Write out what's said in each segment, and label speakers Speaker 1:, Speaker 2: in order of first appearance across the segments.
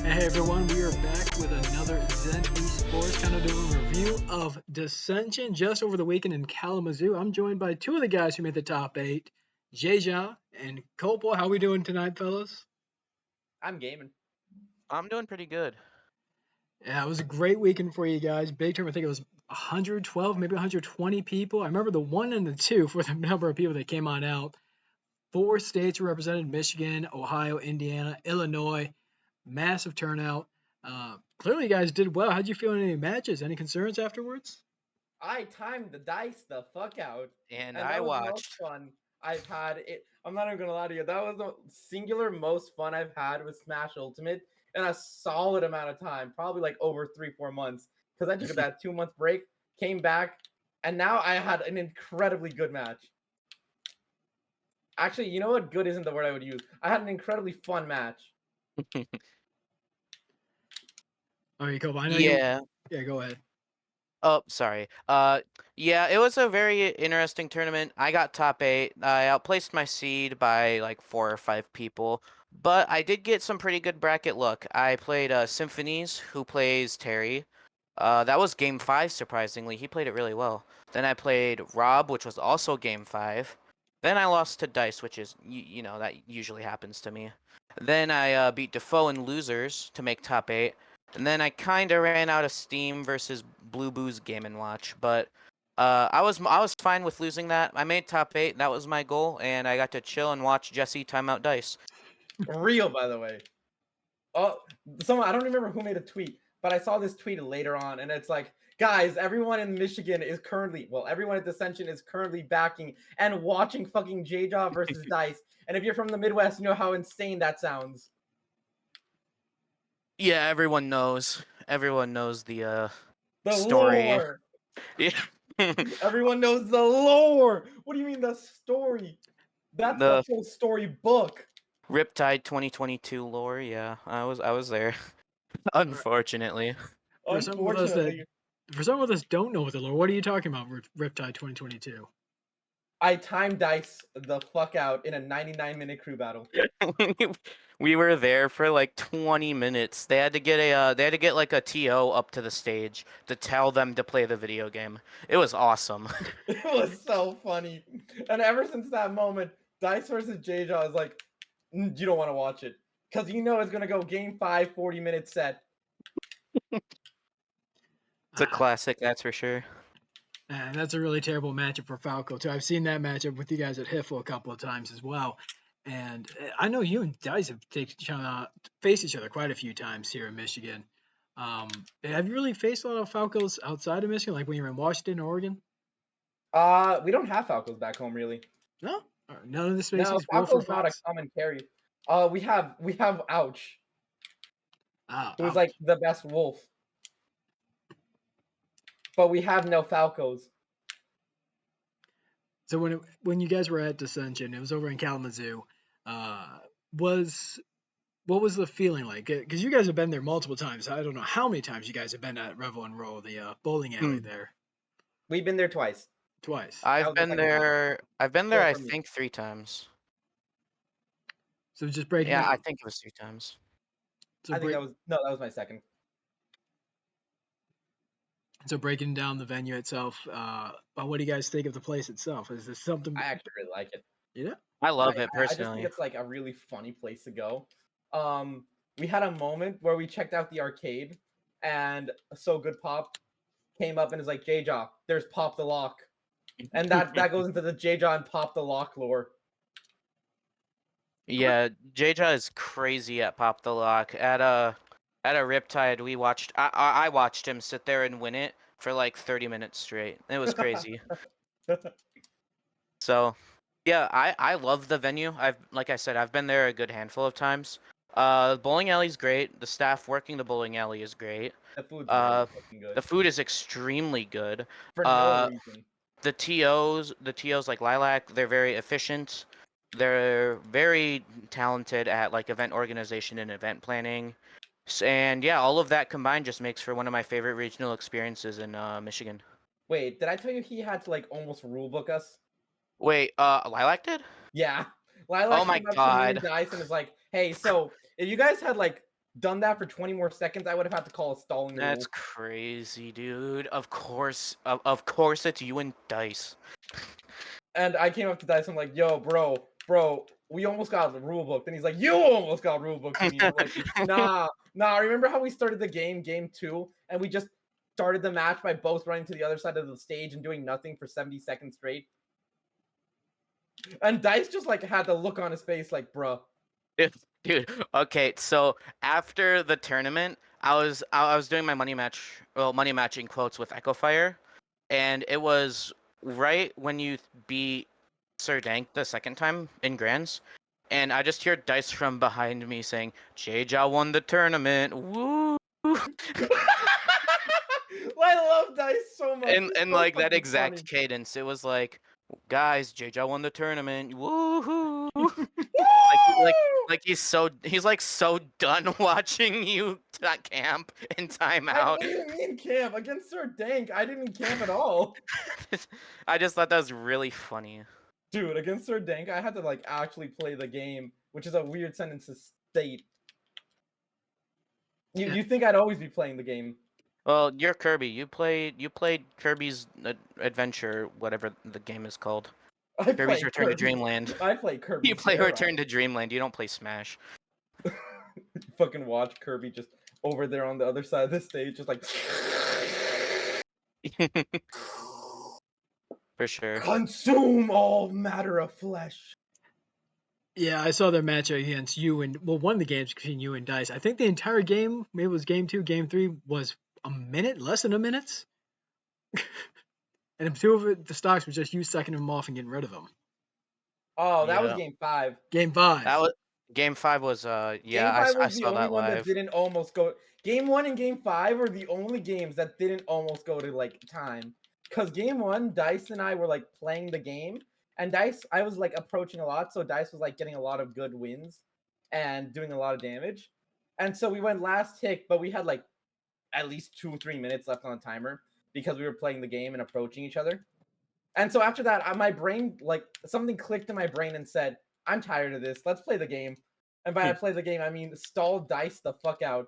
Speaker 1: Hey everyone, we are back with another Zen Esports, kind of doing a review of Descension just over the weekend in Kalamazoo. I'm joined by two of the guys who made the top 8, Jeja and Kople. How we doing tonight, fellas?
Speaker 2: I'm gaming.
Speaker 3: I'm doing pretty good.
Speaker 1: Yeah, it was a great weekend for you guys. Big term, I think it was 112, maybe 120 people. I remember the 1 and the 2 for the number of people that came on out. 4 states were represented: Michigan, Ohio, Indiana, Illinois. Massive turnout. Clearly, you guys did well. How'd you feel in any matches? Any concerns afterwards?
Speaker 2: I timed the dice the fuck out,
Speaker 3: And
Speaker 2: and
Speaker 3: I
Speaker 2: that was the most
Speaker 3: watched.
Speaker 2: fun I've had. I'm not even gonna lie to you. That was the singular most fun I've had with Smash Ultimate in a solid amount of time, probably like over 3-4 months. Because I took that 2-month break, came back, and now I had an incredibly good match. Actually, you know what? Good isn't the word I would use. I had an incredibly fun match.
Speaker 1: All right, Kobe. I know you.
Speaker 3: Yeah.
Speaker 1: Yeah, go ahead.
Speaker 3: Oh, sorry. Yeah, it was a very interesting tournament. I got top 8. I outplaced my seed by like 4 or 5 people, but I did get some pretty good bracket luck. I played Symphonies, who plays Terry. That was game 5, surprisingly. He played it really well. Then I played Rob, which was also game 5. Then I lost to Dice, which is, you know, that usually happens to me. Then I beat Defoe and Losers to make top 8. And then I kind of ran out of steam versus Blue Boo's Game and Watch, but I was fine with losing that. I made top 8. That was my goal, and I got to chill and watch Jesse time out Dice.
Speaker 2: Real, by the way. Oh, someone I don't remember who made a tweet, but I saw this tweet later on, and it's like, guys, everyone in Michigan is currently, well, everyone at Descension is currently backing and watching fucking Jeja versus Dice. And if you're from the Midwest, you know how insane that sounds.
Speaker 3: Yeah, everyone knows. Everyone knows the
Speaker 2: The
Speaker 3: story.
Speaker 2: lore.
Speaker 3: Yeah.
Speaker 2: Everyone knows the lore. What do you mean the story? That's the
Speaker 3: The
Speaker 2: whole story book.
Speaker 3: Riptide 2022 lore. Yeah, I was there. Unfortunately.
Speaker 1: For some of us that,
Speaker 2: Unfortunately,
Speaker 1: for some of us don't know what the lore. What are you talking about, Riptide 2022?
Speaker 2: I timed Dice the fuck out in a 99-minute crew battle.
Speaker 3: We were there for like 20 minutes. They had to get like a TO up to the stage to tell them to play the video game. It was awesome.
Speaker 2: It was so funny. And ever since that moment, Dice versus Jeja is like, you don't want to watch it. Because you know it's going to go game 5, 40-minute set.
Speaker 3: It's a classic, that's for sure.
Speaker 1: And that's a really terrible matchup for Falco too. I've seen that matchup with you guys at Hiffle a couple of times as well. And I know you and Dice have faced each other quite a few times here in Michigan. Have you really faced a lot of Falcos outside of Michigan, like when you were in Washington or Oregon?
Speaker 2: We don't have Falcos back home, really.
Speaker 1: No, none of the
Speaker 2: No,
Speaker 1: species grow for
Speaker 2: Falco's not a
Speaker 1: Falcons.
Speaker 2: common carry. We have Ouch, who's
Speaker 1: Ouch.
Speaker 2: like the best wolf. But we have no Falcos.
Speaker 1: So when you guys were at Descension, it was over in Kalamazoo. Was What was the feeling like? Because you guys have been there multiple times. I don't know how many times you guys have been at Revel and Roll, the bowling alley
Speaker 3: Hmm.
Speaker 1: there.
Speaker 2: We've been there twice.
Speaker 1: Twice.
Speaker 2: That
Speaker 3: I've
Speaker 2: was the
Speaker 3: been
Speaker 2: second time.
Speaker 3: there. I've been there.
Speaker 2: Well,
Speaker 3: I
Speaker 2: for me.
Speaker 3: think 3 times.
Speaker 1: So just breaking
Speaker 3: Yeah,
Speaker 1: down.
Speaker 3: I think it was 3 times.
Speaker 1: So
Speaker 2: I think
Speaker 1: break,
Speaker 2: that was my second.
Speaker 1: so breaking down the venue itself. What do you guys think of the place itself? Is this something?
Speaker 2: I actually really like it.
Speaker 1: Yeah.
Speaker 3: I love it
Speaker 2: I just think
Speaker 3: personally.
Speaker 2: it's like a really funny place to go. We had a moment where we checked out the arcade, and So Good Pop came up and is like, Jeja, there's Pop the Lock, and that goes into the Jeja and Pop the Lock lore.
Speaker 3: Yeah, Jeja is crazy at Pop the Lock. At a Riptide, I watched him sit there and win it for like 30 minutes straight. It was crazy. So, yeah, I love the venue. Like I said, I've been there a good handful of times. The bowling alley's great. The staff working the bowling alley is great.
Speaker 2: The food's really fucking
Speaker 3: The
Speaker 2: good
Speaker 3: food is extremely good.
Speaker 2: for no reason.
Speaker 3: The TOs like Lilac, they're very efficient. They're very talented at like event organization and event planning. And yeah, all of that combined just makes for one of my favorite regional experiences in Michigan.
Speaker 2: Wait, did I tell you he had to like almost rulebook us?
Speaker 3: Wait, Lilac did?
Speaker 2: Yeah.
Speaker 3: Oh
Speaker 2: Lilac
Speaker 3: my
Speaker 2: came up to me and
Speaker 3: god.
Speaker 2: Dice and was like, hey, so if you guys had like done that for 20 more seconds, I would have had to call a stalling the
Speaker 3: That's
Speaker 2: rule.
Speaker 3: crazy, dude. Of course it's you and Dice.
Speaker 2: And I came up to Dice, I'm like, yo, bro, we almost got the rule book. Then he's like, you almost got rule book to me. I'm like, nah. Remember how we started the game 2, and we just started the match by both running to the other side of the stage and doing nothing for 70 seconds straight? And Dice just like had the look on his face like, bruh.
Speaker 3: Dude, okay, so after the tournament, I was doing my money matching quotes with Echo Fire, and it was right when you beat SirDank the second time in Grands, and I just hear Dice from behind me saying, "Jeja won the tournament, woo!"
Speaker 2: I love Dice so much.
Speaker 3: And
Speaker 2: He's
Speaker 3: and
Speaker 2: so
Speaker 3: like that
Speaker 2: fucking
Speaker 3: exact
Speaker 2: funny.
Speaker 3: cadence, it was like, "Guys, Jeja won the tournament, woohoo!" Like
Speaker 2: Woo!
Speaker 3: like he's like so done watching you camp in timeout.
Speaker 2: What do you mean camp? Against SirDank, I didn't camp at all.
Speaker 3: I just thought that was really funny.
Speaker 2: Dude, against SirDank, I had to like actually play the game, which is a weird sentence to state. You think I'd always be playing the game?
Speaker 3: Well, you're Kirby. You played Kirby's Adventure, whatever the game is called.
Speaker 2: I
Speaker 3: Kirby's
Speaker 2: play
Speaker 3: Return to
Speaker 2: Kirby.
Speaker 3: Dreamland.
Speaker 2: I play Kirby.
Speaker 3: You play Return to Dreamland. You don't play Smash.
Speaker 2: Fucking watch Kirby just over there on the other side of the stage, just like
Speaker 3: For sure.
Speaker 2: consume all matter of flesh.
Speaker 1: Yeah, I saw their match against you and one of the games between you and Dice. I think the entire game, maybe it was game 2, game 3, was a minute, less than a minute. And 2 of the stocks were just you sucking them off and getting rid of them.
Speaker 2: Oh, that was
Speaker 3: Yeah.
Speaker 2: game 5.
Speaker 1: Game 5.
Speaker 3: That was Game 5 was
Speaker 2: Game
Speaker 3: yeah,
Speaker 2: 5
Speaker 3: I
Speaker 2: was the
Speaker 3: saw
Speaker 2: only
Speaker 3: that
Speaker 2: one that
Speaker 3: live.
Speaker 2: didn't almost go. Game 1 and Game 5 were the only games that didn't almost go to like time. Because Game 1, Dice and I were like playing the game, and Dice, I was like approaching a lot, so Dice was like getting a lot of good wins and doing a lot of damage. And so we went last tick, but we had like at least 2-3 minutes left on the timer because we were playing the game and approaching each other. And so after that, my brain, like something clicked in my brain and said, I'm tired of this. Let's play the game. And by I play the game, I mean stall Dice the fuck out.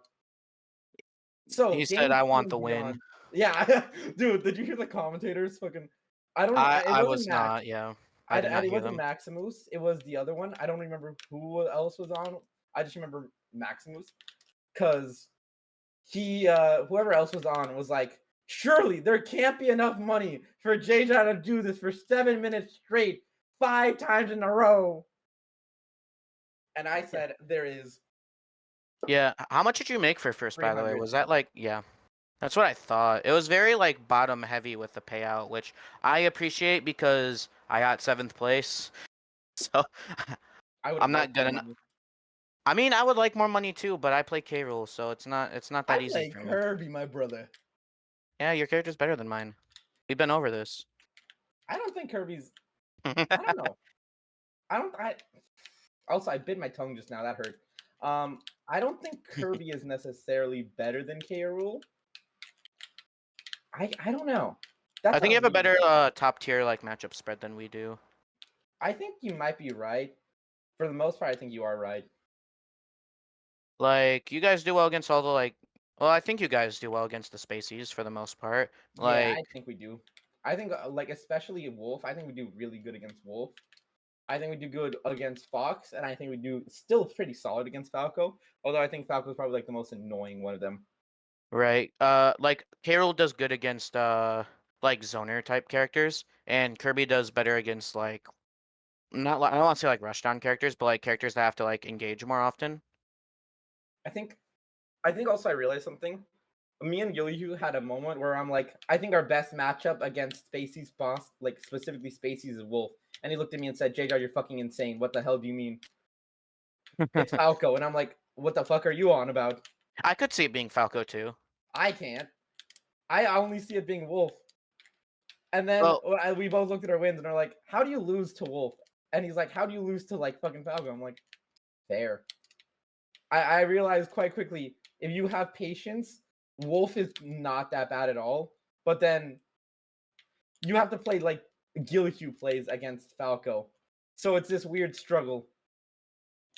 Speaker 2: So
Speaker 3: He said,
Speaker 2: game
Speaker 3: "I
Speaker 2: 2
Speaker 3: want
Speaker 2: and
Speaker 3: the win."
Speaker 2: beyond. Yeah, dude, did you hear the commentators? Fucking, I don't. It
Speaker 3: I
Speaker 2: wasn't
Speaker 3: was
Speaker 2: Max.
Speaker 3: not, yeah. I did not
Speaker 2: It
Speaker 3: hear
Speaker 2: wasn't
Speaker 3: them.
Speaker 2: Maximus. It was the other one. I don't remember who else was on. I just remember Maximus, because he, whoever else was on, was like, surely there can't be enough money for Jeja to do this for 7 minutes straight, 5 times in a row. And I said, there is.
Speaker 3: Yeah, how much did you make for first, by the way?
Speaker 2: 300.
Speaker 3: Was that like, yeah. That's what I thought. It was very like bottom heavy with the payout, which I appreciate because I got 7th place. So
Speaker 2: I would
Speaker 3: I'm
Speaker 2: have
Speaker 3: not gonna. I mean, I would like more money too, but I play K rule, so it's not
Speaker 2: I
Speaker 3: that easy
Speaker 2: play
Speaker 3: for me.
Speaker 2: Kirby, my brother.
Speaker 3: Yeah, your character's better than mine. We've been over this.
Speaker 2: I don't think Kirby's. I don't know. Also, I bit my tongue just now. That hurt. I don't think Kirby is necessarily better than K. Rool. I don't know. That
Speaker 3: I think you
Speaker 2: sounds
Speaker 3: have a
Speaker 2: weird.
Speaker 3: better top tier like matchup spread than we do.
Speaker 2: I think you might be right. For the most part, I think you are right.
Speaker 3: Like you guys do well against all the like. Well, I think you guys do well against the Spaceys for the most part.
Speaker 2: Yeah, I
Speaker 3: Like
Speaker 2: think we do. I think like especially Wolf. I think we do really good against Wolf. I think we do good against Fox, and I think we do still pretty solid against Falco. Although I think Falco is probably like the most annoying one of them.
Speaker 3: right. Like Carol does good against like zoner type characters, and Kirby does better against like not I don't want to say like rushdown characters, but like characters that have to like engage more often.
Speaker 2: I think also I realized something. Me and Gillihu had a moment where I'm like, I think our best matchup against Spacey's boss, like specifically Spacey's, is Wolf. And he looked at me and said, JJ, you're fucking insane. What the hell do you mean? It's Falco. And I'm like, what the fuck are you on about?
Speaker 3: I could see it being Falco too.
Speaker 2: I can't. I only see it being Wolf. And then
Speaker 3: Well,
Speaker 2: we both looked at our wins and are like, how do you lose to Wolf? And he's like, how do you lose to like fucking Falco? I'm like, fair. I realized quite quickly, if you have patience, Wolf is not that bad at all. But then you have to play like Gillihu plays against Falco. So it's this weird struggle.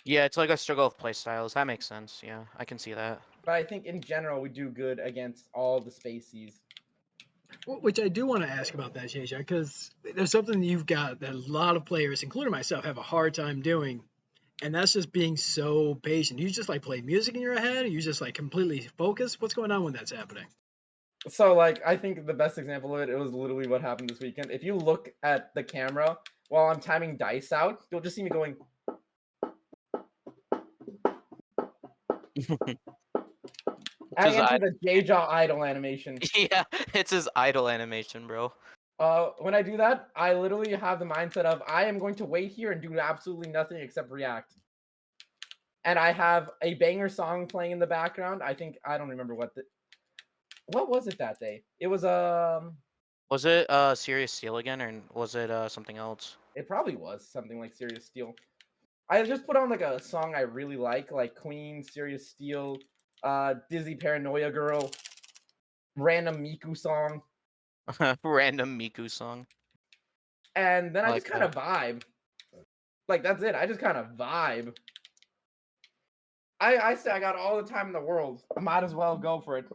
Speaker 3: Yeah, it's like a struggle of playstyles. That makes sense. Yeah, I can see that.
Speaker 2: But I think in general we do good against all the spacies.
Speaker 1: Which I do want to ask about that, Jeja, because there's something you've got that a lot of players, including myself, have a hard time doing, and that's just being so patient. You just like play music in your head, or you just like completely focus. What's going on when that's happening?
Speaker 2: So like I think the best example of it was literally what happened this weekend. If you look at the camera while I'm timing dice out, you'll just see me going. I enter the Jeja idle animation.
Speaker 3: Yeah, it's his idle animation, bro.
Speaker 2: When I do that, I literally have the mindset of I am going to wait here and do absolutely nothing except react. And I have a banger song playing in the background. I don't remember what was it that day? It was
Speaker 3: Was it Serious Steel again, or was it something else?
Speaker 2: it probably was something like Serious Steel. I just put on like a song I really like Queen, Serious Steel, Dizzy Paranoia Girl, random Miku song,
Speaker 3: Random Miku song.
Speaker 2: and then I
Speaker 3: like
Speaker 2: just kind of vibe. Like that's it. I just kind of vibe. I say I got all the time in the world. I might as well go for it.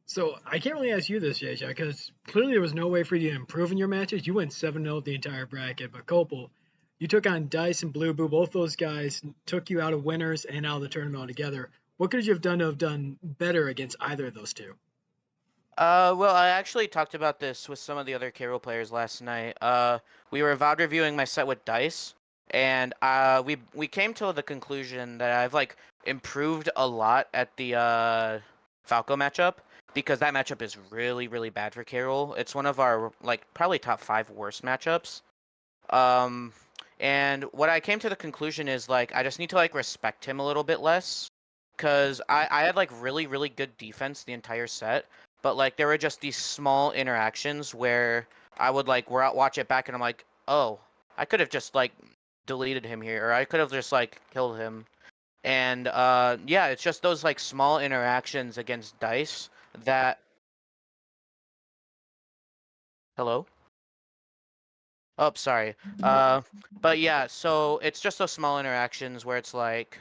Speaker 1: So I can't really ask you this, Jeja, because clearly there was no way for you to improve in your matches. You went 7-0 the entire bracket, but Kople, you took on Dice and Blue Boo. Both those guys took you out of winners and out of the tournament altogether. What could you have done to have done better against either of those two?
Speaker 3: Well, I actually talked about this with some of the other K-Roll players last night. We were VOD reviewing my set with Dice, and we came to the conclusion that I've like improved a lot at the Falco matchup because that matchup is really, really bad for K-Roll. It's one of our like probably top 5 worst matchups. Um, and what I came to the conclusion is like I just need to like respect him a little bit less, because I had like really, really good defense the entire set, but like there were just these small interactions where I would like watch it back and I'm like, oh, I could have just like deleted him here, or I could have just like killed him. And yeah, it's just those like small interactions against Dice that. Hello? Oh, sorry. But yeah, so it's just those small interactions where it's like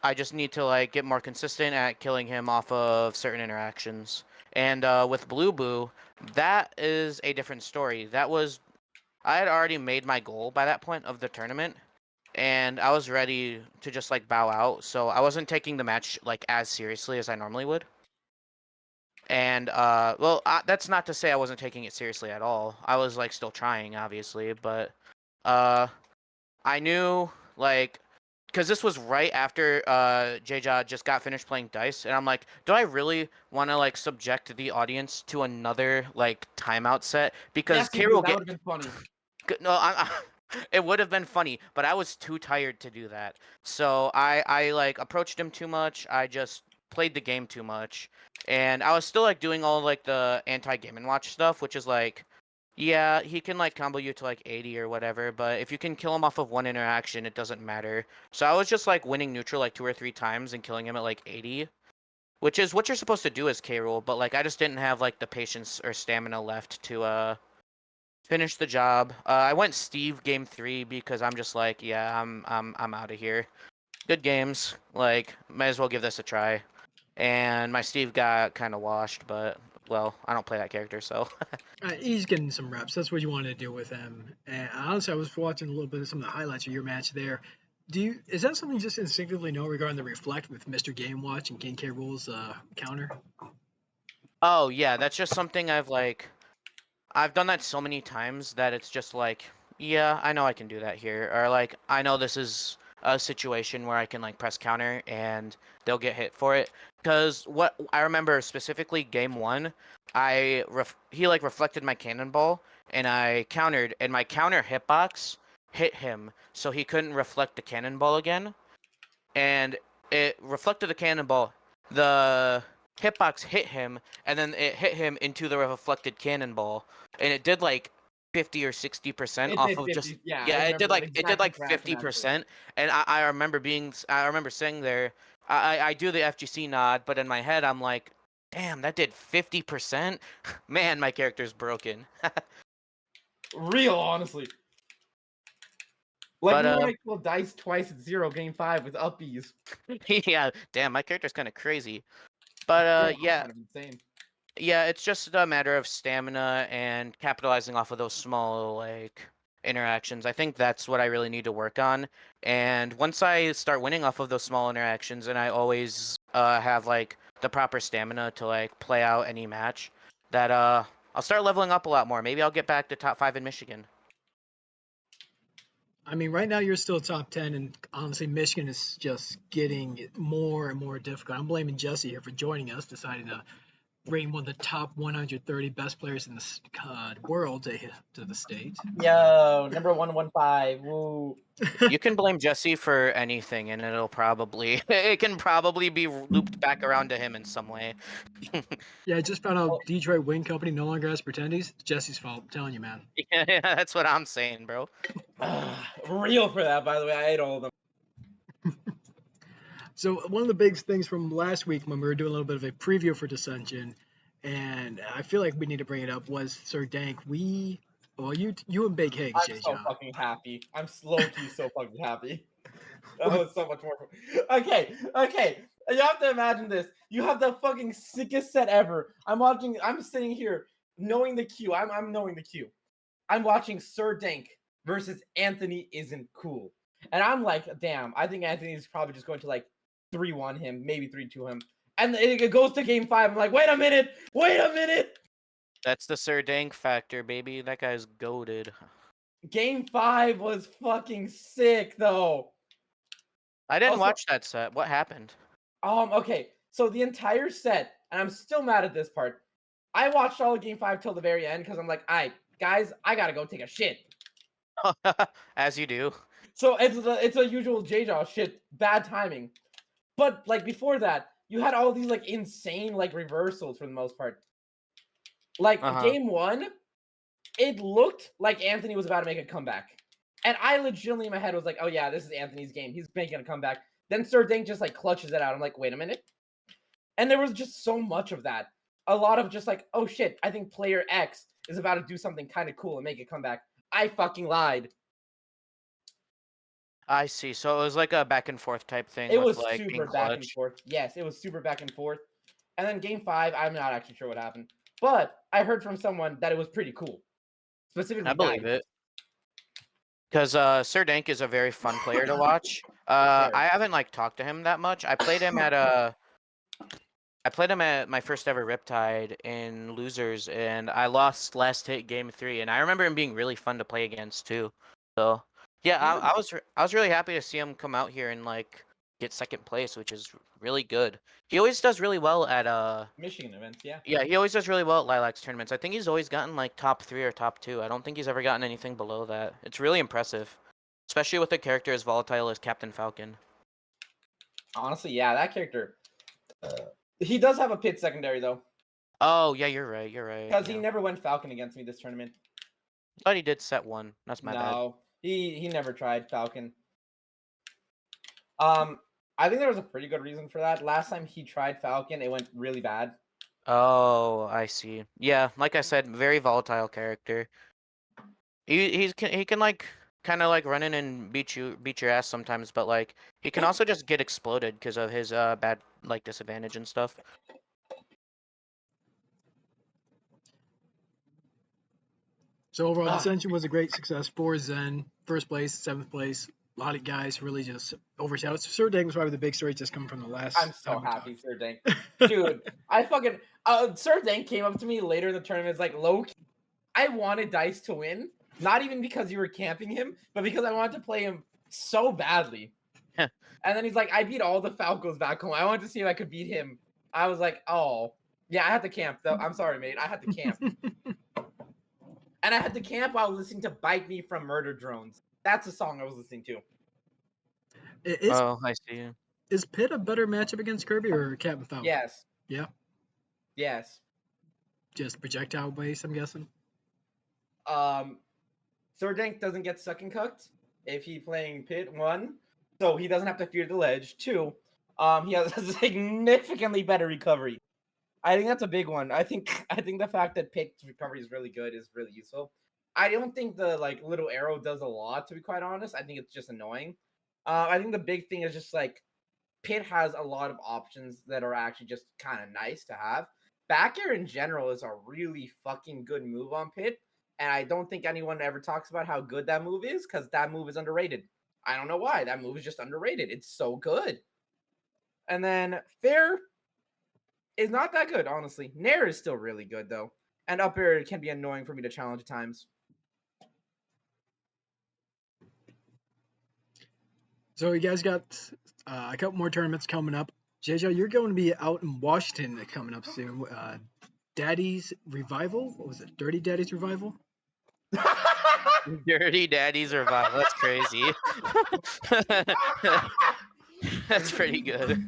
Speaker 3: I just need to like get more consistent at killing him off of certain interactions. And with Blue Boo, that is a different story. I had already made my goal by that point of the tournament, and I was ready to just like bow out. So I wasn't taking the match like as seriously as I normally would. And well, that's not to say I wasn't taking it seriously at all. I was like still trying, obviously, but uh, I knew like because this was right after Jeja just got finished playing Dice, and I'm like, do I really want to like subject the audience to another like timeout set? Because
Speaker 2: Yes, you
Speaker 3: K.
Speaker 2: do.
Speaker 3: will
Speaker 2: That
Speaker 3: get
Speaker 2: would have been funny.
Speaker 3: no, it would have been funny, but I was too tired to do that. So I like approached him too much. I just played the game too much, and I was still like doing all like the anti-Game and Watch stuff, which is like, yeah, he can like combo you to like 80 or whatever, but if you can kill him off of one interaction, it doesn't matter. So I was just like winning neutral like 2 or 3 times and killing him at like 80, which is what you're supposed to do as K. Rool, but like I just didn't have like the patience or stamina left to finish the job. I went Steve game 3 because I'm just like, yeah, I'm out of here. Good games, like might as well give this a try. And my Steve got kind of washed, but well, I don't play that character, so.
Speaker 1: He's getting some reps. That's what you want to do with him. And honestly, I was watching a little bit of some of the highlights of your match there. Is that something you just instinctively know regarding the reflect with Mr. Game Watch and King K. Rules counter?
Speaker 3: Oh yeah, that's just something I've done that so many times that it's just like, yeah, I know I can do that here, or like I know this is a situation where I can like press counter and they'll get hit for it. Because what I remember specifically, game 1, he like reflected my cannonball and I countered, and my counter hitbox hit him, so he couldn't reflect the cannonball again, and it reflected the cannonball. The hitbox hit him, and then it hit him into the reflected cannonball, and it did like 50 or 60%
Speaker 2: It
Speaker 3: off
Speaker 2: did
Speaker 3: of
Speaker 2: 50.
Speaker 3: just
Speaker 2: Yeah, I
Speaker 3: yeah,
Speaker 2: remember that
Speaker 3: it did
Speaker 2: exact
Speaker 3: like
Speaker 2: interaction actually.
Speaker 3: 50%, and I remember saying there, I do the FGC nod, but in my head I'm like, damn, that did 50%. Man, my character's broken.
Speaker 2: Real, honestly. Like
Speaker 3: But
Speaker 2: we might roll dice twice at 0 game 5 with uppies.
Speaker 3: yeah, damn, my character's kind of crazy. But
Speaker 2: I'm
Speaker 3: yeah,
Speaker 2: kind of insane.
Speaker 3: yeah, it's just a matter of stamina and capitalizing off of those small like interactions. I think that's what I really need to work on. And once I start winning off of those small interactions, and I always have like the proper stamina to like play out any match, that I'll start leveling up a lot more. Maybe I'll get back to top 5 in Michigan.
Speaker 1: I mean, right now you're still top 10, and honestly, Michigan is just getting more and more difficult. I'm blaming Jesse here for joining us, deciding to bring one of the top 130 best players in the world to the state.
Speaker 2: Yo, number 115. Woo.
Speaker 3: You can blame Jesse for anything, and it'll probably it can probably be looped back around to him in some way.
Speaker 1: Yeah, I just found
Speaker 2: Oh.
Speaker 1: out Detroit Wing Company no longer has pretendies. It's Jesse's fault. I'm telling you, man.
Speaker 3: Yeah, that's what I'm saying, bro.
Speaker 2: Real for that, by the way. I ate all of them.
Speaker 1: So one of the big things from last week when we were doing a little bit of a preview for Descension, and I feel like we need to bring it up, was SirDank. You and Big Higgs,
Speaker 2: I'm so
Speaker 1: Jeja.
Speaker 2: fucking happy. I'm low-key so fucking happy. That was so much more. Okay. You have to imagine this. You have the fucking sickest set ever. I'm sitting here knowing the queue. I'm knowing the queue. I'm watching SirDank versus Anthony Isn't Cool. And I'm like, damn, I think Anthony's probably just going to like 3-1 him, maybe 3-2 him. And it goes to game 5. I'm like, wait a minute.
Speaker 3: That's the SirDank factor, baby. That guy's goated.
Speaker 2: Game 5 was fucking sick though.
Speaker 3: I didn't
Speaker 2: Also,
Speaker 3: watch that set. What happened?
Speaker 2: Okay. So the entire set, and I'm still mad at this part. I watched all of game 5 till the very end because I'm like, all right, guys, I gotta go take a shit.
Speaker 3: As you do.
Speaker 2: So it's a usual Jeja shit, bad timing. But like before that, you had all these like insane like reversals for the most part. Like game 1, it looked like Anthony was about to make a comeback. And I legitimately in my head was like, oh yeah, this is Anthony's game. He's making a comeback. Then SirDank just like clutches it out. I'm like, wait a minute. And there was just so much of that. A lot of just like, oh shit, I think player X is about to do something kind of cool and make a comeback. I fucking lied.
Speaker 3: I see. So it was like a back and forth type thing
Speaker 2: It
Speaker 3: with
Speaker 2: was
Speaker 3: like being
Speaker 2: super back and
Speaker 3: clutch.
Speaker 2: forth. Yes, it was super back and forth. And then game 5, I'm not actually sure what happened. But I heard from someone that it was pretty cool. Specifically,
Speaker 3: I believe it. Because SirDank is a very fun player to watch. I haven't like talked to him that much. I played him at my first ever Riptide in losers, and I lost last hit game 3. And I remember him being really fun to play against too. So yeah, I was really happy to see him come out here and like get second place, which is really good. He always does really well at
Speaker 2: Michigan events, yeah.
Speaker 3: Yeah, he always does really well at Lilacs tournaments. I think he's always gotten like top 3 or top 2. I don't think he's ever gotten anything below that. It's really impressive, especially with a character as volatile as Captain Falcon.
Speaker 2: Honestly, yeah, that character. He does have a pit secondary though.
Speaker 3: Oh yeah, you're right. You're right.
Speaker 2: Because he never went Falcon against me this tournament.
Speaker 3: But he did set 1. That's my bad.
Speaker 2: No, he never tried Falcon. I think there was a pretty good reason for that. Last time he tried Falcon, it went really bad.
Speaker 3: Oh, I see. Yeah, like I said, very volatile character. He can like kind of like run in and beat your ass sometimes, but like he can also just get exploded because of his bad like disadvantage and stuff.
Speaker 1: So overall, Descension was a great success for Zen. First place, 7th place. A lot of guys really just overshadowed. SirDank was probably the big story just coming from the last.
Speaker 2: I'm so happy, SirDank. Dude, I fucking SirDank came up to me later in the tournament. It's like, low key, I wanted Dice to win, not even because you were camping him, but because I wanted to play him so badly. And then he's like, I beat all the Falcons back home. I wanted to see if I could beat him. I was like, oh, yeah, I had to camp though. I'm sorry, mate. I had to camp. And I had to camp while listening to Bite Me from Murder Drones. That's the song I was listening to.
Speaker 3: Oh, I see.
Speaker 1: Is Pitt a better matchup against Kirby or Captain Falcon?
Speaker 2: Yes.
Speaker 1: Yeah.
Speaker 2: Yes.
Speaker 1: Just projectile based, I'm guessing.
Speaker 2: SirDank doesn't get sucking cooked if he's playing Pitt, 1. So he doesn't have to fear the ledge. 2, he has a significantly better recovery. I think that's a big one. I think the fact that Pitt's recovery is really good is really useful. I don't think the like little arrow does a lot, to be quite honest. I think it's just annoying. I think the big thing is just like Pit has a lot of options that are actually just kind of nice to have. Back air in general is a really fucking good move on Pit, and I don't think anyone ever talks about how good that move is because that move is underrated. I don't know why. That move is just underrated. It's so good. And then Fair is not that good, honestly. Nair is still really good though, and up air can be annoying for me to challenge at times.
Speaker 1: So you guys got a couple more tournaments coming up. Jeja, you're going to be out in Washington coming up soon. Daddy's Revival? What was it? Dirty Daddy's Revival?
Speaker 3: Dirty Daddy's Revival. That's crazy. That's pretty good.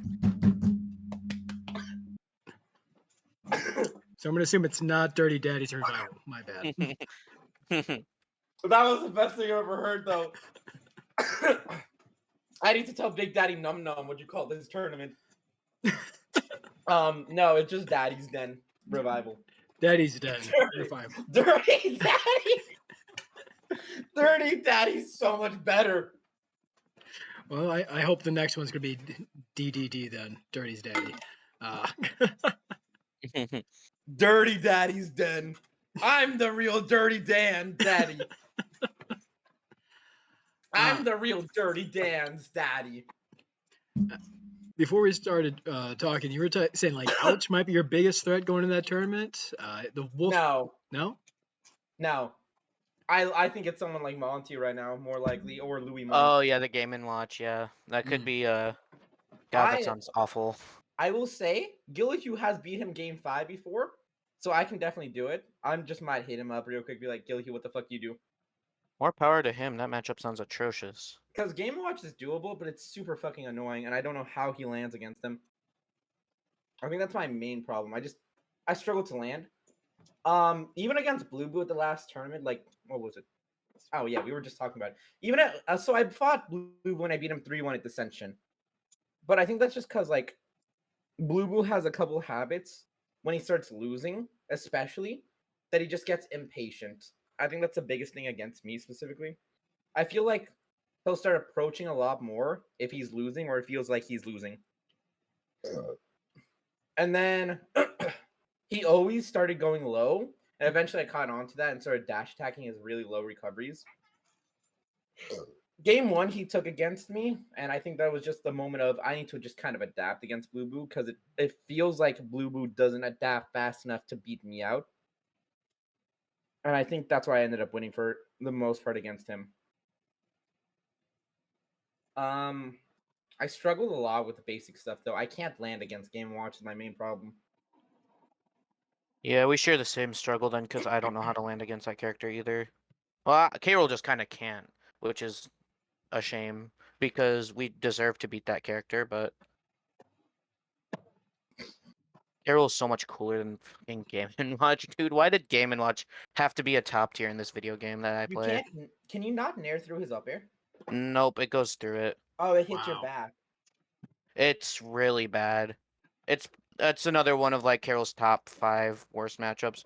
Speaker 1: So I'm going to assume it's not Dirty Daddy's Revival. My bad.
Speaker 2: That was the best thing I've ever heard, though. I need to tell Big Daddy Num Num what you call this tournament. No, it's just Daddy's Den Revival.
Speaker 1: Daddy's Den Revival.
Speaker 2: Dirty Daddy! Dirty Daddy's so much better.
Speaker 1: Well, I hope the next one's going to be DDD then. Dirty's Daddy.
Speaker 2: Dirty Daddy's Den. I'm the real Dirty Dan Daddy. I'm the real Dirty Dan's daddy.
Speaker 1: Before we started talking, you were saying like Ouch might be your biggest threat going to that tournament. The Wolf.
Speaker 2: No. I think it's someone like Monty right now, more likely, or Louis Monty.
Speaker 3: Oh yeah, the Game and Watch. Yeah, that could be. God, that sounds awful.
Speaker 2: I will say Gillihu has beat him game 5 before, so I can definitely do it. I just might hit him up real quick, be like, Gillihu, what the fuck you do?
Speaker 3: More power to him. That matchup sounds atrocious.
Speaker 2: Because Game & Watch is doable, but it's super fucking annoying, and I don't know how he lands against them. I think that's my main problem. I struggle to land. Even against Blue Boo at the last tournament, like, what was it? Oh yeah, we were just talking about it. Even at, so I fought Blue Boo when I beat him 3-1 at Descension. But I think that's just because, like, Blue Boo has a couple habits when he starts losing, especially, that he just gets impatient. I think that's the biggest thing against me specifically. I feel like he'll start approaching a lot more if he's losing or it feels like he's losing. And then he always started going low, and eventually I caught on to that and started dash attacking his really low recoveries. Game 1 he took against me, and I think that was just the moment of I need to just kind of adapt against Blue Boo because it feels like Blue Boo doesn't adapt fast enough to beat me out. And I think that's why I ended up winning for the most part against him. I struggled a lot with the basic stuff, though. I can't land against Game & Watch is my main problem.
Speaker 3: Yeah, we share the same struggle then, because I don't know how to land against that character either. Well, K-Roll just kind of can't, which is a shame, because we deserve to beat that character, but K-Roll is so much cooler than fucking Game & Watch. Dude, why did Game & Watch have to be a top tier in this video game that I play?
Speaker 2: Can you not nair through his up air?
Speaker 3: Nope, it goes through it.
Speaker 2: Oh, it hits your back.
Speaker 3: It's really bad. That's another one of like Carol's top 5 worst matchups.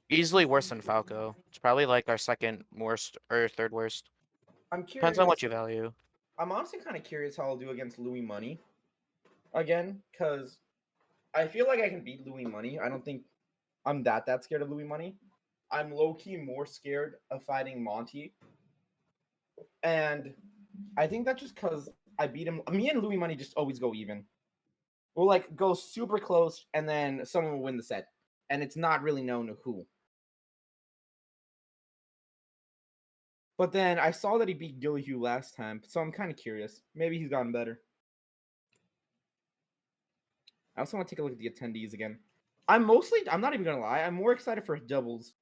Speaker 3: Easily worse than Falco. It's probably like our second worst or third worst.
Speaker 2: I'm curious.
Speaker 3: Depends on what you value.
Speaker 2: I'm honestly kind of curious how I'll do against Louis Money again, because I feel like I can beat Louis Money. I don't think I'm that scared of Louis Money. I'm low-key more scared of fighting Monty. And I think that's just because I beat him. Me and Louis Money just always go even. We'll like go super close, and then someone will win the set. And it's not really known who. But then I saw that he beat Gillihu last time, so I'm kind of curious. Maybe he's gotten better. I also want to take a look at the attendees again. I'm not even going to lie, I'm more excited for doubles.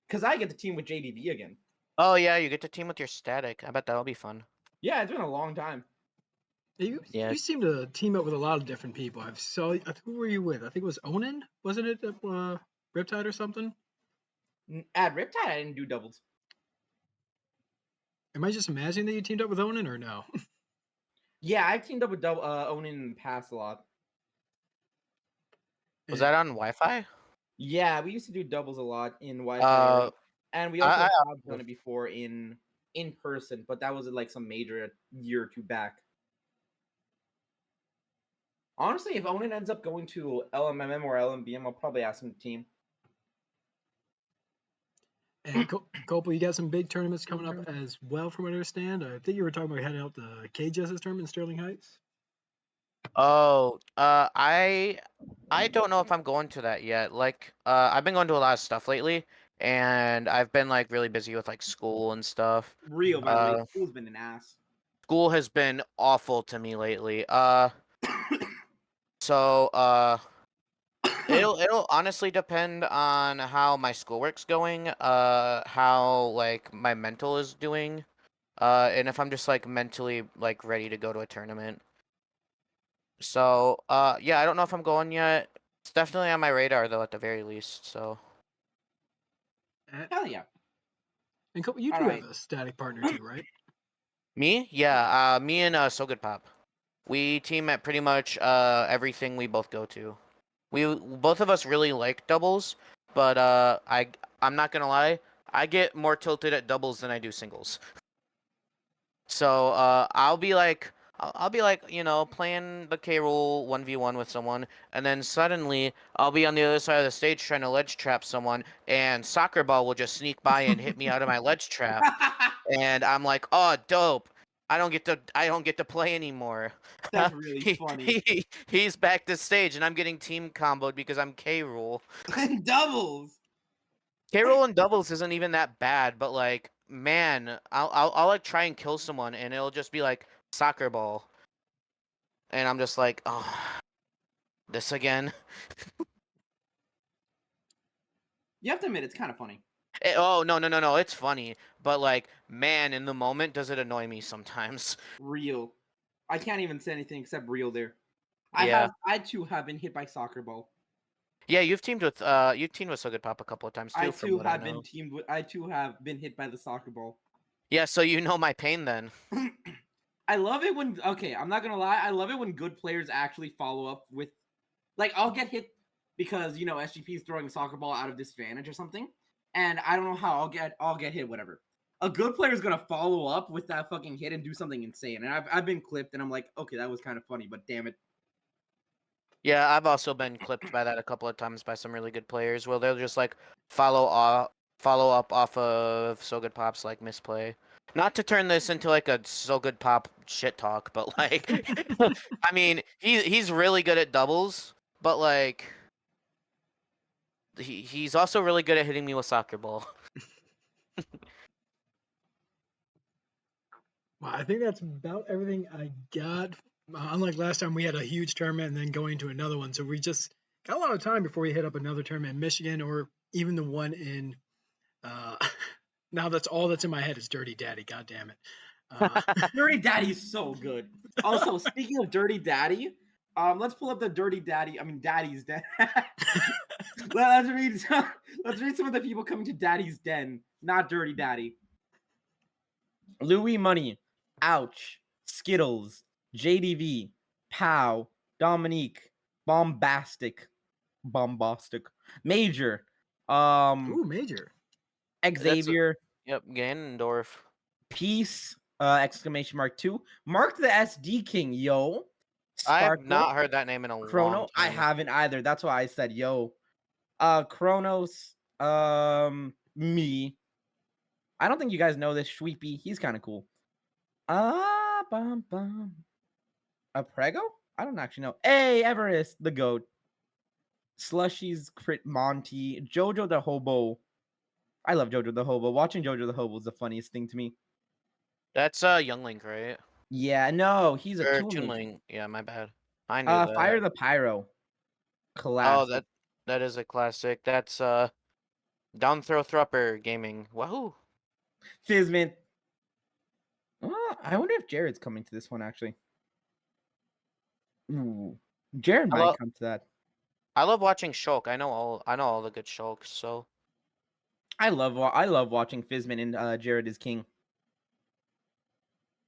Speaker 2: Because I get to team with JDV again.
Speaker 3: Oh yeah, you get to team with your Static. I bet that'll be fun.
Speaker 2: Yeah, it's been a long time.
Speaker 1: You seem to team up with a lot of different people. Who were you with? I think it was Onan? Wasn't it Riptide or something?
Speaker 2: At Riptide, I didn't do doubles.
Speaker 1: Am I just imagining that you teamed up with Onan or no?
Speaker 2: Yeah, I've teamed up with Onan in the past a lot.
Speaker 3: Was that on Wi-Fi?
Speaker 2: Yeah, we used to do doubles a lot in Wi-Fi. And we also have done it before in person, but that was like some major year or two back. Honestly, if Onan ends up going to LMMM or LMBM, I'll probably ask him to team.
Speaker 1: And Kople, you got some big tournaments coming up as well, from what I understand. I think you were talking about heading out the KJS tournament in Sterling Heights.
Speaker 3: Oh, I don't know if I'm going to that yet. Like, I've been going to a lot of stuff lately, and I've been like really busy with like school and stuff.
Speaker 2: Real, by the way, school's been an ass.
Speaker 3: School has been awful to me lately. So it'll honestly depend on how my schoolwork's going, how like my mental is doing, and if I'm just like mentally like ready to go to a tournament. So, yeah, I don't know if I'm going yet. It's definitely on my radar though, at the very least. So.
Speaker 2: Hell yeah.
Speaker 1: And Kople, you do have a static partner too, right?
Speaker 3: Me? Yeah, me and So Good Pop. We team at pretty much everything we both go to. We both of us really like doubles, but I'm not gonna lie, I get more tilted at doubles than I do singles. So I'll be like, playing the K roll 1v1 with someone, and then suddenly I'll be on the other side of the stage trying to ledge trap someone, and soccer ball will just sneak by and hit me out of my ledge trap, and I'm like, oh, dope. I don't get to play anymore.
Speaker 2: That's really funny.
Speaker 3: He's back to stage, and I'm getting team comboed because I'm K roll.
Speaker 2: And doubles.
Speaker 3: K roll and doubles isn't even that bad, but like, man, I'll like try and kill someone, and it'll just be like soccer ball, and I'm just like, oh, this again.
Speaker 2: You have to admit, it's kind of funny.
Speaker 3: Oh, no, it's funny, but like, man, in the moment, does it annoy me sometimes?
Speaker 2: Real. I can't even say anything except real there.
Speaker 3: Yeah.
Speaker 2: I too have been hit by soccer ball.
Speaker 3: Yeah, you've teamed with So Good Pop a couple of times too.
Speaker 2: I too have been hit by the soccer ball.
Speaker 3: Yeah, so you know my pain then.
Speaker 2: I love it when I'm not gonna lie, I love it when good players actually follow up with, like, I'll get hit because SGP is throwing a soccer ball out of disadvantage or something, and I don't know how I'll get hit, whatever. A good player is gonna follow up with that fucking hit and do something insane, and I've been clipped, and I'm like, okay, that was kind of funny, but damn it.
Speaker 3: Yeah, I've also been clipped by that a couple of times by some really good players. Well, they'll just like follow up off of So Good Pop's like misplay. Not to turn this into like a So Good Pop shit talk, but like, I mean, he's really good at doubles, but like, he's also really good at hitting me with soccer ball.
Speaker 1: Well, I think that's about everything I got. Unlike last time, we had a huge tournament and then going to another one, so we just got a lot of time before we hit up another tournament in Michigan, or even the one in. Now that's all that's in my head is Dirty Daddy. God damn it.
Speaker 2: Dirty Daddy's so good. Also, speaking of Dirty Daddy, let's pull up the Dirty Daddy. I mean, Daddy's Den. let's read some of the people coming to Daddy's Den, not Dirty Daddy. Louis Money, Ouch, Skittles, JDV, Pow, Dominique, Bombastic, Major,
Speaker 1: Ooh, Major.
Speaker 2: Xavier.
Speaker 3: Yep, Ganondorf.
Speaker 2: Peace, exclamation mark 2. Mark the SD King, yo.
Speaker 3: I've not heard that name in a long time.
Speaker 2: I haven't either. That's why I said yo. Chronos, me. I don't think you guys know this. Shweepy, he's kind of cool. A Prego? I don't actually know. Hey, Everest, the goat. Slushy's Crit Monty. Jojo the Hobo. I love Jojo the Hobo. Watching Jojo the Hobo is the funniest thing to me.
Speaker 3: That's Young Link, right?
Speaker 2: Yeah, no, he's a
Speaker 3: Toon Link. Yeah, my bad. I knew that.
Speaker 2: Fire the Pyro. Classic.
Speaker 3: Oh, that is a classic. That's Down Throw Thrupper Gaming. Wahoo!
Speaker 2: Fizzman. I wonder if Jared's coming to this one actually. Ooh, Jared might come to that.
Speaker 3: I love watching Shulk. I know all the good Shulks. So
Speaker 2: I love watching Fizzman and Jared is king.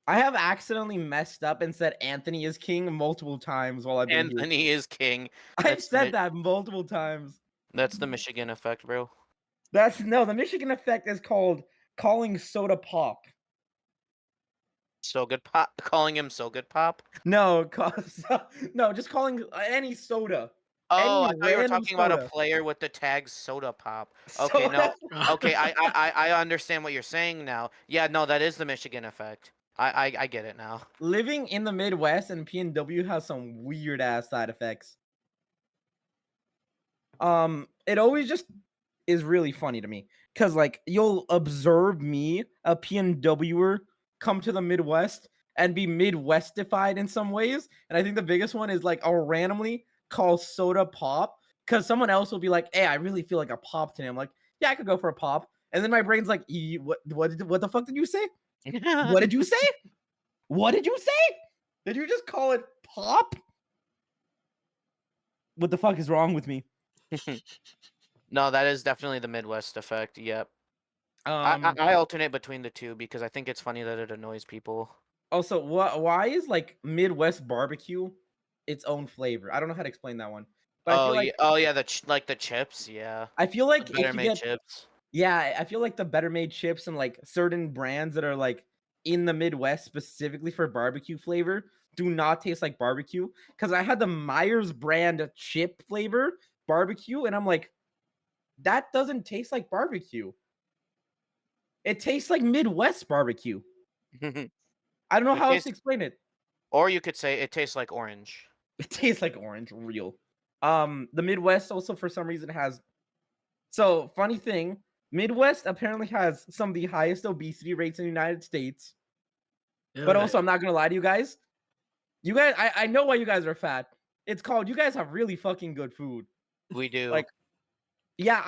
Speaker 2: I have accidentally messed up and said Anthony is king multiple times while I've been
Speaker 3: Anthony is king.
Speaker 2: I've said that multiple times.
Speaker 3: That's the Michigan effect, bro.
Speaker 2: The Michigan effect is called calling soda pop.
Speaker 3: So good pop. Calling him so good pop.
Speaker 2: No, no, just calling any soda.
Speaker 3: Oh,
Speaker 2: Any
Speaker 3: I thought you were
Speaker 2: random
Speaker 3: talking about a
Speaker 2: soda.
Speaker 3: player with the tag soda pop. Okay,
Speaker 2: Soda.
Speaker 3: no. Okay, I understand what you're saying now. Yeah, no, that is the Michigan effect. I get it now.
Speaker 2: Living in the Midwest and PNW has some weird ass side effects. It always just is really funny to me because like you'll observe me, a PNWer, come to the Midwest and be Midwestified in some ways. And I think the biggest one is like I'll randomly call soda pop because someone else will be like, "Hey, I really feel like a pop today." I'm like, "Yeah, I could go for a pop." And then my brain's like, What the fuck did you say? What did you say? What did you say? Did you just call it pop? What the fuck is wrong with me?
Speaker 3: No, that is definitely the Midwest effect. Yep.
Speaker 2: Um.
Speaker 3: I alternate between the two because I think it's funny that it annoys people.
Speaker 2: Also, what? Why is like Midwest barbecue its own flavor? I don't know how to explain that one, but
Speaker 3: Oh yeah, oh yeah, like the chips, yeah,
Speaker 2: I feel
Speaker 3: the
Speaker 2: like
Speaker 3: better
Speaker 2: if you
Speaker 3: made
Speaker 2: get
Speaker 3: chips.
Speaker 2: yeah, I feel like the better made chips and like certain brands that are like in the Midwest specifically for barbecue flavor do not taste like barbecue. Because I had the Myers brand chip flavor barbecue, and I'm like, that doesn't taste like barbecue. It tastes like Midwest barbecue. I don't know
Speaker 3: It
Speaker 2: how else to
Speaker 3: tastes,
Speaker 2: explain it.
Speaker 3: or you could say it tastes like orange.
Speaker 2: It tastes like orange, real. The Midwest also for some reason has so funny thing. Midwest apparently has some of the highest obesity rates in the United States. But also, I'm not gonna lie to you guys. You guys, I know why you guys are fat. It's called you guys have really fucking good food.
Speaker 3: We do.
Speaker 2: Like, yeah,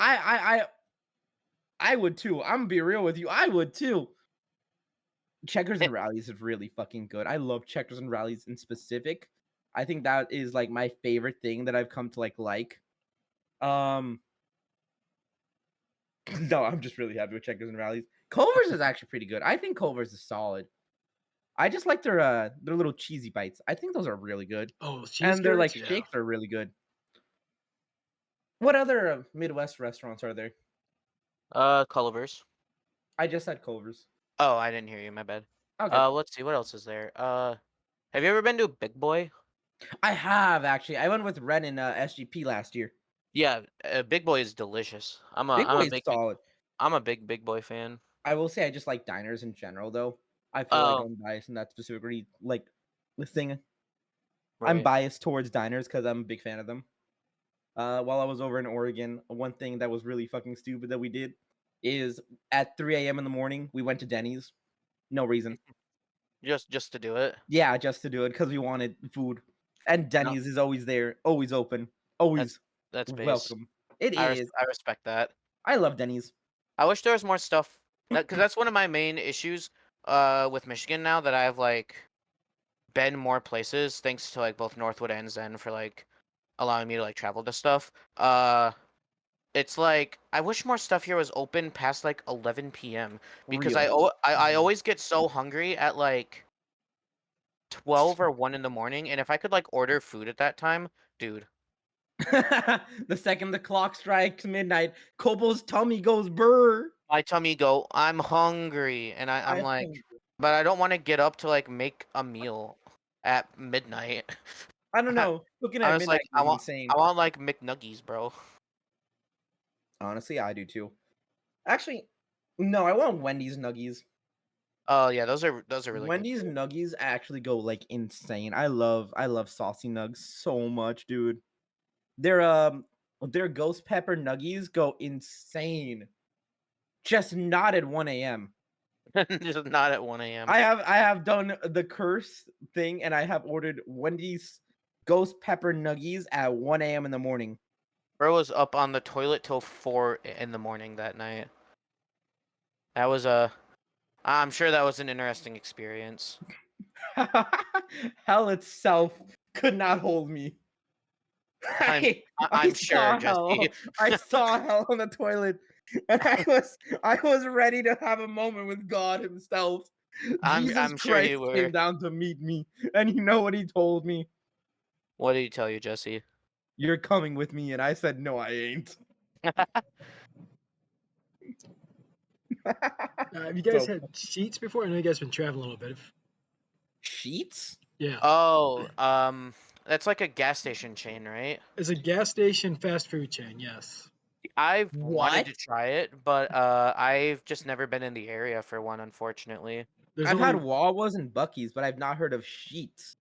Speaker 2: I would too. I'm gonna be real with you. I would too. Checkers and Rallies is really fucking good. I love Checkers and Rallies in specific. I think that is like my favorite thing that I've come to like. Um, no, I'm just really happy with Checkers and Rallies. Culver's is actually pretty good. I think Culver's is solid. I just like their little cheesy bites. I think those are really good.
Speaker 1: Oh, cheese
Speaker 2: And their like
Speaker 1: curds? Yeah.
Speaker 2: shakes are really good. What other Midwest restaurants are there?
Speaker 3: Culver's.
Speaker 2: I just said Culver's.
Speaker 3: Oh, I didn't hear you. My bad.
Speaker 2: Okay.
Speaker 3: Let's see what else is there. Have you ever been to Big Boy?
Speaker 2: I have actually. I went with Ren in SGP last year.
Speaker 3: Yeah, Big Boy is delicious.
Speaker 2: Big
Speaker 3: I'm
Speaker 2: Boy
Speaker 3: a
Speaker 2: is
Speaker 3: big
Speaker 2: solid.
Speaker 3: I'm a Big Boy fan.
Speaker 2: I will say I just like diners in general though. I feel like
Speaker 3: Oh,
Speaker 2: I'm biased in that specifically like the thing. I'm
Speaker 3: right.
Speaker 2: biased towards diners because I'm a big fan of them. While I was over in Oregon, one thing that was really fucking stupid that we did is at 3 a.m. in the morning, we went to Denny's. No reason.
Speaker 3: Just to do it.
Speaker 2: Yeah, just to do it because we wanted food. And
Speaker 3: No,
Speaker 2: Denny's is always there, always open,
Speaker 3: that's
Speaker 2: always
Speaker 3: that's base.
Speaker 2: welcome. It is.
Speaker 3: I respect that.
Speaker 2: I love Denny's.
Speaker 3: I wish there was more stuff because that's one of my main issues with Michigan now that I've like been more places thanks to like both Northwood and Zen for like allowing me to like travel to stuff. It's like I wish more stuff here was open past like 11 p.m. because
Speaker 2: Real.
Speaker 3: I always get so hungry at like 12 or 1 in the morning, and if I could like order food at that time, dude,
Speaker 2: The second the clock strikes midnight, Kobo's tummy goes burr.
Speaker 3: my tummy go, I'm hungry, and I'm
Speaker 2: I
Speaker 3: like,
Speaker 2: think
Speaker 3: but I don't want to get up to like make a meal at midnight.
Speaker 2: I don't know. Cooking
Speaker 3: I
Speaker 2: at
Speaker 3: was like,
Speaker 2: midnight is insane.
Speaker 3: I want like McNuggies, bro.
Speaker 2: Honestly, I do too. Actually, no, I want Wendy's nuggies.
Speaker 3: Oh yeah, those are really good
Speaker 2: Wendy's
Speaker 3: too.
Speaker 2: nuggies actually go like insane. I love saucy nugs so much, dude. Their their ghost pepper nuggies go insane. Just not at 1 a.m.
Speaker 3: Just not at 1 a.m.
Speaker 2: I have done the curse thing and I have ordered Wendy's ghost pepper nuggies at 1 a.m. in the morning.
Speaker 3: Bro was up on the toilet till 4 in the morning that night. That was a I'm sure that was an interesting experience.
Speaker 2: Hell itself could not hold me.
Speaker 3: I'm
Speaker 2: I, I
Speaker 3: I'm sure,
Speaker 2: saw
Speaker 3: Jesse.
Speaker 2: hell. I saw hell on the toilet, and I was ready to have a moment with God Himself. Jesus
Speaker 3: I'm sure
Speaker 2: Christ
Speaker 3: you were.
Speaker 2: came down to meet me, and you know what He told me?
Speaker 3: What did he tell you, Jesse?
Speaker 2: You're coming with me, and I said, no, I ain't.
Speaker 1: Have you guys
Speaker 2: So,
Speaker 1: had Sheets before? I know you guys been traveling a little bit.
Speaker 2: Sheets?
Speaker 1: Yeah.
Speaker 3: Oh, that's like a gas station chain, right?
Speaker 1: It's a gas station fast food chain, yes.
Speaker 3: I've wanted
Speaker 2: What?
Speaker 3: to try it, but I've just never been in the area for one, unfortunately.
Speaker 1: There's
Speaker 2: I've had
Speaker 1: only
Speaker 2: Wawa's and Bucky's, but I've not heard of Sheets.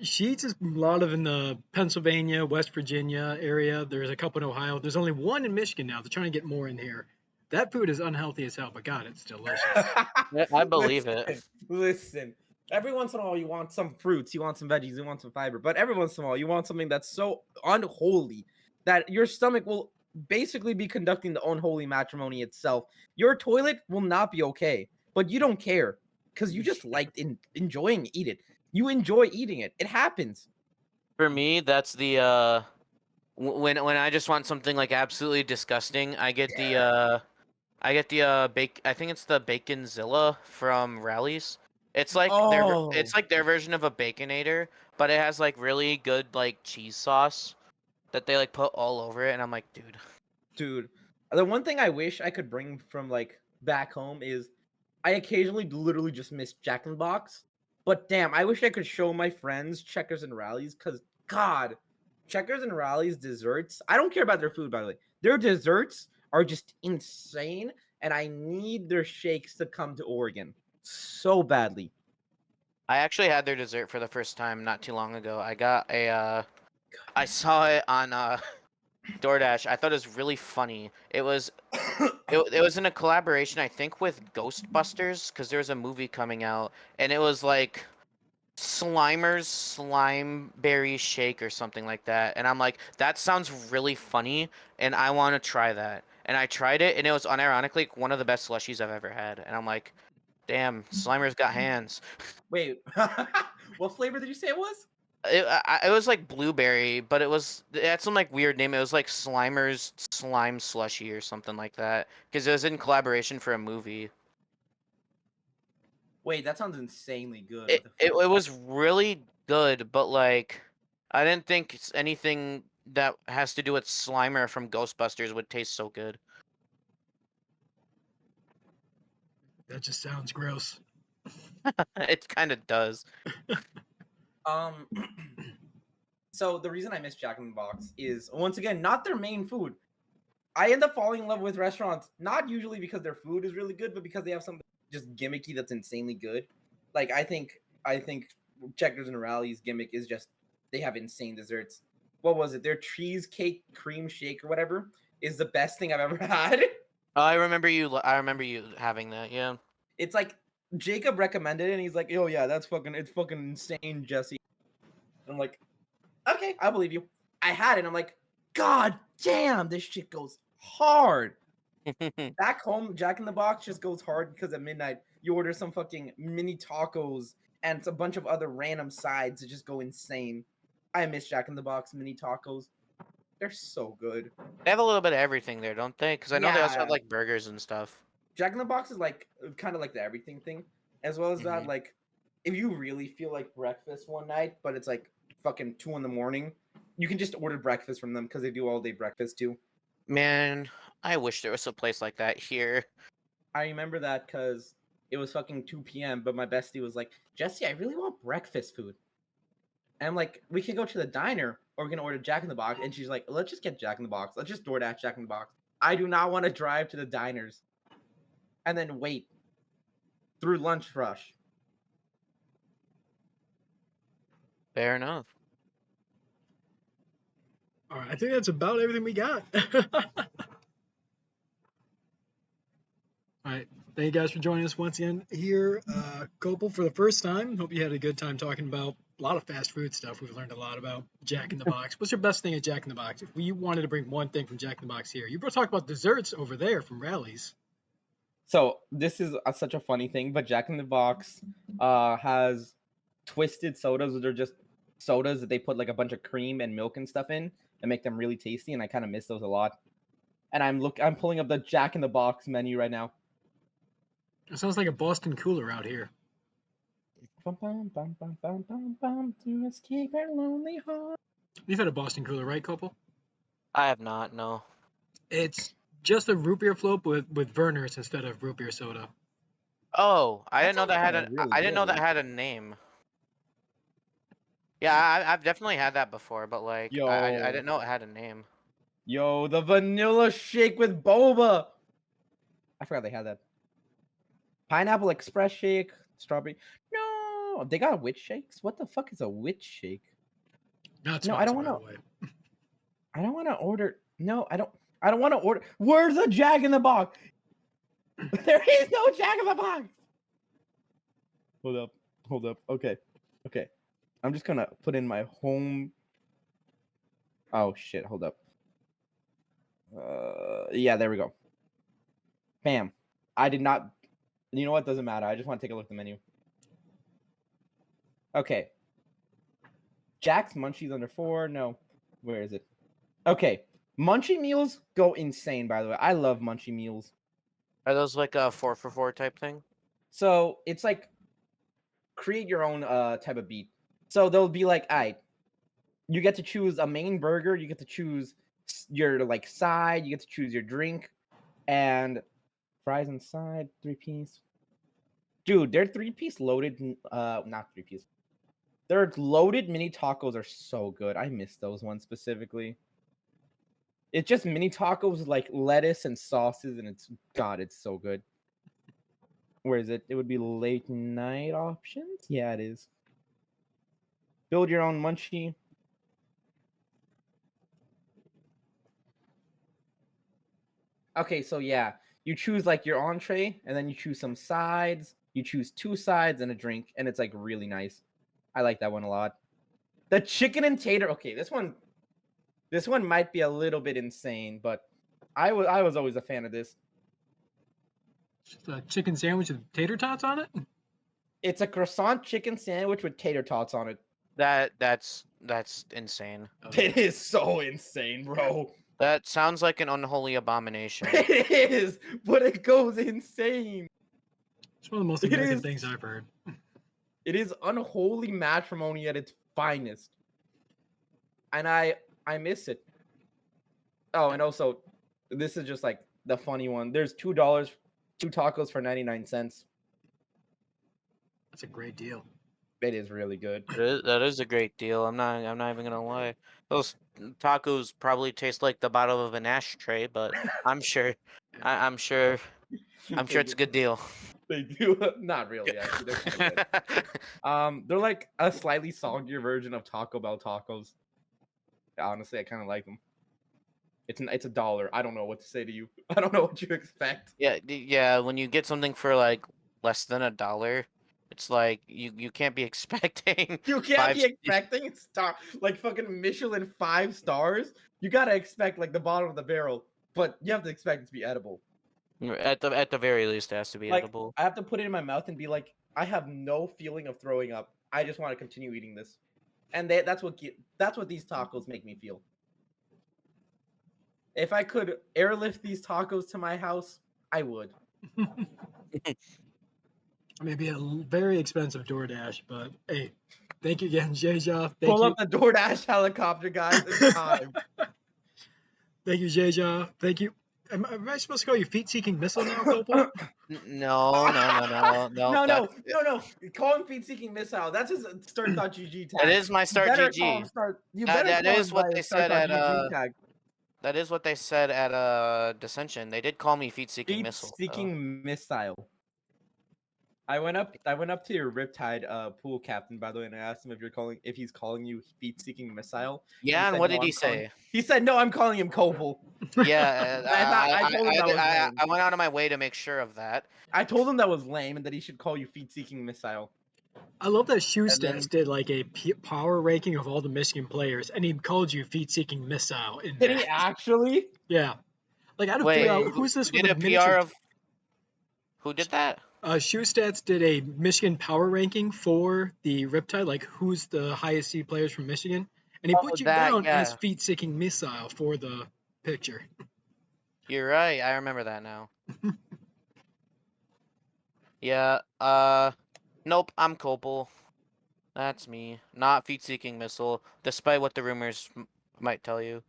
Speaker 1: Sheets is a lot of in the Pennsylvania, West Virginia area. There's a couple in Ohio. There's only one in Michigan now. They're trying to get more in here. That food is unhealthy as hell, but God, it's delicious.
Speaker 3: Yeah, I believe it.
Speaker 2: Listen. Every once in a while, you want some fruits, you want some veggies, you want some fiber, but every once in a while, you want something that's so unholy that your stomach will basically be conducting the unholy matrimony itself. Your toilet will not be okay, but you don't care because you just like enjoying eat it. You enjoy eating it. It happens.
Speaker 3: For me, that's the when I just want something like absolutely disgusting, I get the I think it's the Baconzilla from Rallies.
Speaker 2: Oh,
Speaker 3: It's like their version of a Baconator, but it has like really good like cheese sauce that they like put all over it, and I'm like, dude.
Speaker 2: dude. The one thing I wish I could bring from like back home is I occasionally literally just miss Jack in the Box. But damn, I wish I could show my friends Checkers and Rallies because God, Checkers and Rallies desserts. I don't care about their food, by the way. Their desserts are just insane, and I need their shakes to come to Oregon so badly.
Speaker 3: I actually had their dessert for the first time not too long ago. I saw it on DoorDash. I thought it was really funny. It was in a collaboration, I think, with Ghostbusters, because there was a movie coming out, and it was like Slimer's Slime Berry Shake or something like that. And I'm like, that sounds really funny, and I want to try that. And I tried it, and it was unironically one of the best slushies I've ever had. And I'm like, damn, Slimer's got hands.
Speaker 2: Wait, what flavor did you say it was?
Speaker 3: It was like blueberry, but it had some like weird name. It was like Slimer's Slime Slushy or something like that, because it was in collaboration for a movie.
Speaker 2: Wait, that sounds insanely good. What
Speaker 3: It,
Speaker 2: the
Speaker 3: it
Speaker 2: fuck?
Speaker 3: it was really good, but like I didn't think anything that has to do with Slimer from Ghostbusters would taste so good.
Speaker 1: That just sounds gross.
Speaker 3: It kind of does.
Speaker 2: Um, so the reason I miss Jack in the Box is once again not their main food. I end up falling in love with restaurants not usually because their food is really good, but because they have something just gimmicky that's insanely good. Like I think Checkers and Rally's gimmick is just they have insane desserts. What was it? Their cheesecake cream shake or whatever is the best thing I've ever had.
Speaker 3: Oh, I remember you having that. Yeah.
Speaker 2: It's like Jacob recommended it and he's like, "Oh yeah, it's fucking insane, Jesse." And I'm like, "Okay, I believe you." I had it and I'm like, "God damn, this shit goes hard." Back home, Jack in the Box just goes hard because at midnight you order some fucking mini tacos and a bunch of other random sides that just go insane. I miss Jack in the Box mini tacos. They're so good.
Speaker 3: They have a little bit of everything there, don't they? Because I know they also have
Speaker 2: Yeah,
Speaker 3: like burgers and stuff.
Speaker 2: Jack in the Box is like kind of like the everything thing, as well as that
Speaker 3: Hmm.
Speaker 2: like if you really feel like breakfast one night, but it's like fucking 2 in the morning, you can just order breakfast from them because they do all day breakfast too.
Speaker 3: Man, I wish there was a place like that here.
Speaker 2: I remember that because it was fucking 2 p.m. But my bestie was like, Jesse, I really want breakfast food. And I'm like, we can go to the diner or we can order Jack in the Box. And she's like, let's just get Jack in the Box. Let's just DoorDash Jack in the Box. I do not want to drive to the diners and then wait through lunch rush.
Speaker 3: Fair enough.
Speaker 1: All right, I think that's about everything we got. All right, thank you guys for joining us once again here, Kople, for the first time. Hope you had a good time talking about a lot of fast food stuff. We've learned a lot about Jack in the Box. What's your best thing at Jack in the Box? If we wanted to bring one thing from Jack in the Box here, you both talk about desserts over there from Rallies.
Speaker 2: So this is such a funny thing, but Jack in the Box has twisted sodas. They're just sodas that they put like a bunch of cream and milk and stuff in and make them really tasty. And I kind of miss those a lot. And I'm pulling up the Jack in the Box menu right now.
Speaker 1: It sounds like a Boston cooler out here.
Speaker 2: Bum, bum, bum, bum, bum, bum, bum, to escape our lonely heart.
Speaker 1: You've had a Boston cooler, right, Kople?
Speaker 3: I have not, no.
Speaker 1: It's just a root beer float with Verner's instead of root beer soda.
Speaker 3: Oh, I
Speaker 2: That
Speaker 3: didn't know
Speaker 2: sounds
Speaker 3: that had
Speaker 2: kinda
Speaker 3: a.
Speaker 2: really
Speaker 3: I didn't know
Speaker 2: good.
Speaker 3: that had a name. Yeah, I've definitely had that before, but like I
Speaker 2: Yo.
Speaker 3: didn't know it had a name.
Speaker 2: Yo, the vanilla shake with boba. I forgot they had that. Pineapple express shake, strawberry. No, they got witch shakes. What the fuck is a witch shake?
Speaker 1: Not
Speaker 2: No, I don't
Speaker 1: sponsored, by
Speaker 2: want
Speaker 1: the
Speaker 2: to.
Speaker 1: way.
Speaker 2: I don't want to order. No, I don't. I don't want to order. Where's the Jack in the Box? There is no Jack in the Box. Hold up. Hold up. Okay. Okay. I'm just gonna put in my home. Oh shit. Hold up. Yeah, there we go. Bam. I did not. You know what? Doesn't matter. I just want to take a look at the menu. Okay. Jack's Munchies under 4. No. Where is it? Okay. Munchie meals go insane, by the way. I love munchie meals.
Speaker 3: Are those like a 4 for 4 type thing?
Speaker 2: So it's like create your own type of beat. So they'll be like, you get to choose a main burger, you get to choose your like side, you get to choose your drink, and fries inside, 3-piece. Dude, their 3-piece loaded not 3-piece. Their loaded mini tacos are so good. I miss those ones specifically. It's just mini tacos with like lettuce and sauces, and it's so good. Where is it? It would be late night options. Yeah, it is. Build your own munchie. Okay, so yeah, you choose like your entree, and then you choose some sides. You choose 2 sides and a drink, and it's like really nice. I like that one a lot. The chicken and tater. Okay, this one might be a little bit insane, but I was always a fan of this.
Speaker 1: Just a chicken sandwich with tater tots on it.
Speaker 2: It's a croissant chicken sandwich with tater tots on it.
Speaker 3: That's insane.
Speaker 1: Oh,
Speaker 2: It is so insane, bro.
Speaker 3: That sounds like an unholy abomination.
Speaker 2: It is, but it goes insane.
Speaker 1: it's one of the most
Speaker 2: It
Speaker 1: American
Speaker 2: is.
Speaker 1: things I've heard.
Speaker 2: It is unholy matrimony at its finest, and I miss it. Oh, and also, this is just like the funny one. There's $2, 2 tacos for 99 cents.
Speaker 1: That's a great deal.
Speaker 2: It is really good.
Speaker 3: That is a great deal. I'm not even gonna lie. Those tacos probably taste like the bottom of an ashtray, but I'm sure, I'm sure, I'm sure it's a good deal.
Speaker 2: They do not really actually. They're kinda good. They're like a slightly soggier version of Taco Bell tacos. Honestly, I kind of like them. It's $1. I don't know what to say to you. I don't know what you expect.
Speaker 3: Yeah. When you get something for like less than $1, it's like you can't be expecting
Speaker 2: You can't
Speaker 3: five.
Speaker 2: be expecting like fucking Michelin 5 stars. You gotta expect like the bottom of the barrel, but you have to expect it to be edible.
Speaker 3: At the very least, it has to be
Speaker 2: Like
Speaker 3: edible.
Speaker 2: I have to put it in my mouth and be like, I have no feeling of throwing up. I just want to continue eating this, and that's what these tacos make me feel. If I could airlift these tacos to my house, I would.
Speaker 1: Maybe a very expensive DoorDash, but hey, thank you again, Jeja. Thank
Speaker 2: Pull
Speaker 1: you.
Speaker 2: up the DoorDash helicopter, guys. It's time.
Speaker 1: Thank you, Jeja. Thank you. Am I supposed to call you feet-seeking missile now, Kople?
Speaker 3: No.
Speaker 2: No. Call him feet-seeking missile. That's his start.gg tag.
Speaker 3: It is my
Speaker 2: You better call him
Speaker 3: start.gg.
Speaker 2: start. You
Speaker 3: That
Speaker 2: better
Speaker 3: that
Speaker 2: call
Speaker 3: is
Speaker 2: him
Speaker 3: what
Speaker 2: by
Speaker 3: they
Speaker 2: his
Speaker 3: said at
Speaker 2: start.gg tag.
Speaker 3: That is what they said at Descension. They did call me feet seeking missile. So.
Speaker 2: Feet-seeking missile. I went up to your Riptide pool captain, by the way, and I asked him if he's calling you feet-seeking missile.
Speaker 3: Yeah, and what did he say?
Speaker 2: He said no, I'm calling him Kople.
Speaker 3: Yeah,
Speaker 2: I told him that was lame.
Speaker 3: I went out of my way to make sure of that.
Speaker 2: I told him that was lame and that he should call you feet-seeking missile.
Speaker 1: I love that Shoe
Speaker 3: And then-
Speaker 1: Stats did like a power ranking of all the Michigan players, and he called you feet-seeking missile.
Speaker 2: Did he actually?
Speaker 1: Yeah. Like out of
Speaker 3: Wait,
Speaker 1: who's this
Speaker 3: did
Speaker 1: with
Speaker 3: a
Speaker 1: a miniature?
Speaker 3: PR of who did that?
Speaker 1: Shoe Stats did a Michigan power ranking for the Riptide, like who's the highest seed players from Michigan, and he put you down as feet-seeking missile for the picture.
Speaker 3: You're right. I remember that now. Yeah. Nope. I'm Kople. That's me. Not feet seeking missile, despite what the rumors might tell you.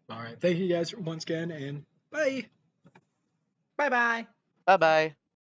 Speaker 1: All right. Thank you guys once again, and bye.
Speaker 2: Bye bye.
Speaker 3: Bye bye.